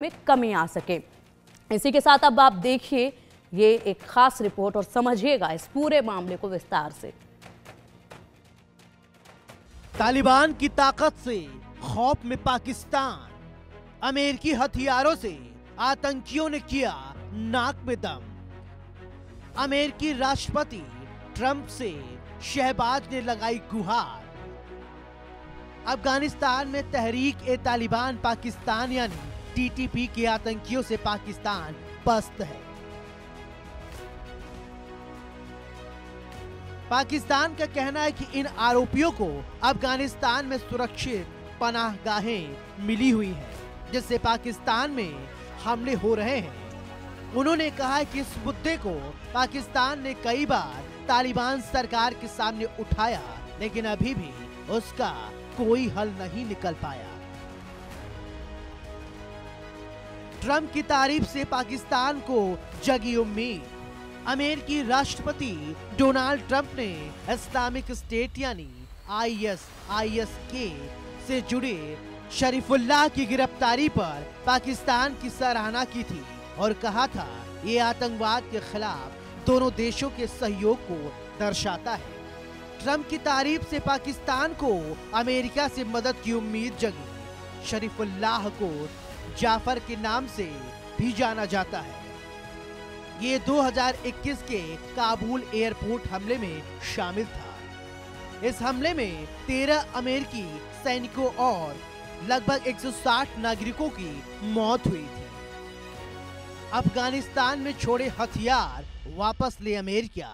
में कमी आ सके। इसी के साथ अब आप देखिए ये एक खास रिपोर्ट और समझिएगा इस पूरे मामले को विस्तार से। तालिबान की ताकत से खौफ में पाकिस्तान, अमेरिकी हथियारों से आतंकियों ने किया नाक में दम। अमेरिकी राष्ट्रपति ट्रंप से शहबाज ने लगाई गुहार। अफगानिस्तान में तहरीक ए तालिबान पाकिस्तान यानी टीटीपी के आतंकियों से पाकिस्तान पस्त है। पाकिस्तान का कहना है कि इन आरोपियों को अफगानिस्तान में सुरक्षित पनाहगाहें मिली हुई हैं, जिससे पाकिस्तान में हमले हो रहे हैं। उन्होंने कहा है कि इस मुद्दे को पाकिस्तान ने कई बार तालिबान सरकार के सामने उठाया, लेकिन अभी भी उसका कोई हल नहीं निकल पाया। ट्रंप की तारीफ से पाकिस्तान को जगी उम्मीद। अमेरिकी राष्ट्रपति डोनाल्ड ट्रंप ने इस्लामिक स्टेट यानी आईएसके से जुड़े शरीफुल्लाह की गिरफ्तारी पर पाकिस्तान की सराहना की थी और कहा था ये आतंकवाद के खिलाफ दोनों देशों के सहयोग को दर्शाता है। ट्रंप की तारीफ से पाकिस्तान को अमेरिका से मदद की उम्मीद जगी। शरीफुल्लाह को जाफर के नाम से भी जाना जाता है। ये 2021 के काबुल एयरपोर्ट हमले में शामिल था। इस हमले में 13 अमेरिकी सैनिकों और लगभग 160 नागरिकों की मौत हुई थी। अफगानिस्तान में छोड़े हथियार वापस ले अमेरिका।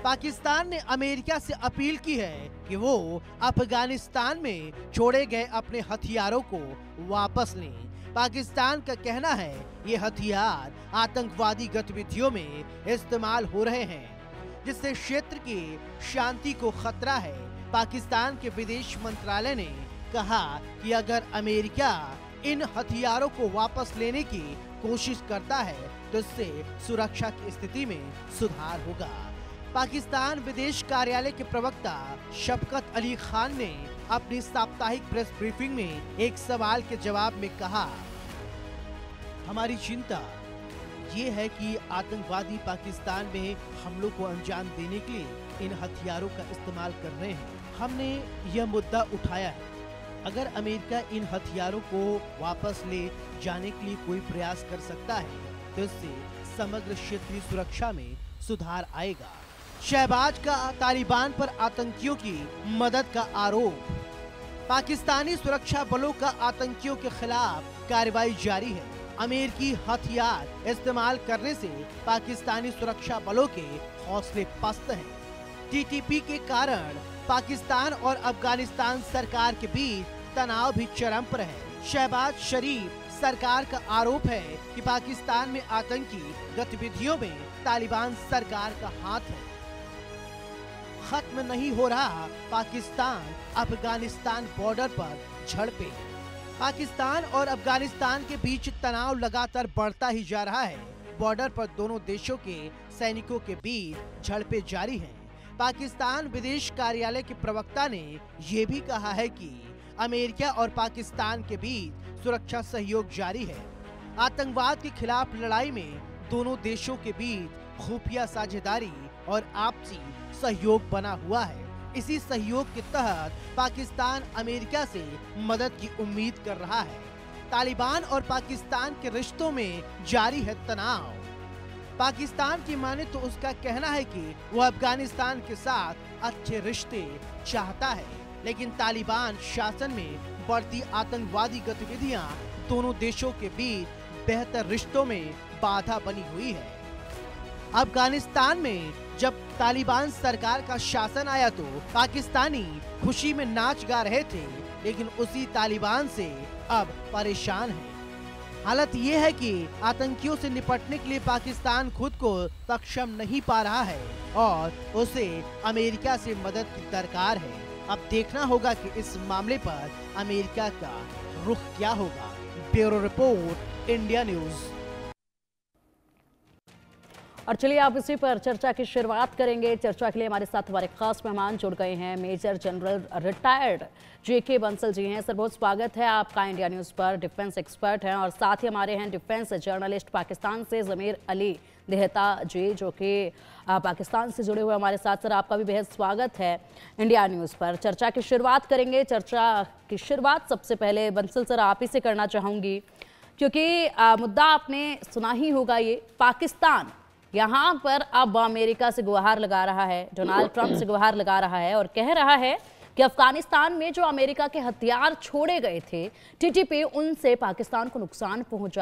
पाकिस्तान ने अमेरिका से अपील की है कि वो अफगानिस्तान में छोड़े गए अपने हथियारों को वापस लें। पाकिस्तान का कहना है ये हथियार आतंकवादी गतिविधियों में इस्तेमाल हो रहे हैं, जिससे क्षेत्र की शांति को खतरा है। पाकिस्तान के विदेश मंत्रालय ने कहा कि अगर अमेरिका इन हथियारों को वापस लेने की कोशिश करता है तो इससे सुरक्षा की स्थिति में सुधार होगा। पाकिस्तान विदेश कार्यालय के प्रवक्ता शफकत अली खान ने अपनी साप्ताहिक प्रेस ब्रीफिंग में एक सवाल के जवाब में कहा, हमारी चिंता ये है कि आतंकवादी पाकिस्तान में हमलों को अंजाम देने के लिए इन हथियारों का इस्तेमाल कर रहे हैं। हमने यह मुद्दा उठाया है। अगर अमेरिका इन हथियारों को वापस ले जाने के लिए कोई प्रयास कर सकता है तो इससे समग्र क्षेत्रीय सुरक्षा में सुधार आएगा। शहबाज का तालिबान पर आतंकियों की मदद का आरोप। पाकिस्तानी सुरक्षा बलों का आतंकियों के खिलाफ कार्रवाई जारी है। अमेरिकी हथियार इस्तेमाल करने से पाकिस्तानी सुरक्षा बलों के हौसले पस्त हैं। टीटीपी के कारण पाकिस्तान और अफगानिस्तान सरकार के बीच तनाव भी चरम पर है। शहबाज शरीफ सरकार का आरोप है कि पाकिस्तान में आतंकी गतिविधियों में तालिबान सरकार का हाथ है। खत्म नहीं हो रहा पाकिस्तान अफगानिस्तान बॉर्डर पर झड़पें। पाकिस्तान और अफगानिस्तान के बीच तनाव लगातार बढ़ता ही जा रहा है। बॉर्डर पर दोनों देशों के सैनिकों के बीच झड़पें जारी हैं। पाकिस्तान विदेश कार्यालय के प्रवक्ता ने ये भी कहा है कि अमेरिका और पाकिस्तान के बीच सुरक्षा सहयोग जारी है। आतंकवाद के खिलाफ लड़ाई में दोनों देशों के बीच खुफिया साझेदारी और आपसी सहयोग बना हुआ है। इसी सहयोग के तहत पाकिस्तान अमेरिका से मदद की उम्मीद कर रहा है। तालिबान और पाकिस्तान के रिश्तों में जारी है तनाव। पाकिस्तान की माने तो उसका कहना है कि वो अफगानिस्तान के साथ अच्छे रिश्ते चाहता है, लेकिन तालिबान शासन में बढ़ती आतंकवादी गतिविधियां दोनों देशों के बीच बेहतर रिश्तों में बाधा बनी हुई है। अफगानिस्तान में जब तालिबान सरकार का शासन आया तो पाकिस्तानी खुशी में नाच गा रहे थे, लेकिन उसी तालिबान से अब परेशान हैं। हालत ये है कि आतंकियों से निपटने के लिए पाकिस्तान खुद को सक्षम नहीं पा रहा है और उसे अमेरिका से मदद की दरकार है। अब देखना होगा कि इस मामले पर अमेरिका का रुख क्या होगा। Bureau report, India news. और चलिए आप इसी पर चर्चा की शुरुआत करेंगे। चर्चा के लिए हमारे साथ हमारे खास मेहमान जुड़ गए हैं। मेजर जनरल रिटायर्ड जेके बंसल जी हैं। सर, बहुत स्वागत है आपका इंडिया न्यूज़ पर। डिफेंस एक्सपर्ट हैं और साथ ही हमारे हैं डिफेंस जर्नलिस्ट पाकिस्तान से ज़मीर अली देहता जी, जो कि पाकिस्तान से जुड़े हुए हमारे साथ। सर, आपका भी बेहद स्वागत है इंडिया न्यूज़ पर। चर्चा की शुरुआत करेंगे। चर्चा की शुरुआत सबसे पहले बंसल सर आप ही से करना चाहूँगी, क्योंकि मुद्दा आपने सुना ही होगा। ये पाकिस्तान यहाँ पर अब अमेरिका से गुहार लगा रहा है, डोनाल्ड ट्रंप से गुहार लगा रहा है और कह रहा है कि अफगानिस्तान में जो अमेरिका के हथियार छोड़े गए थे टीटीपी, उनसे पाकिस्तान को नुकसान पहुंचा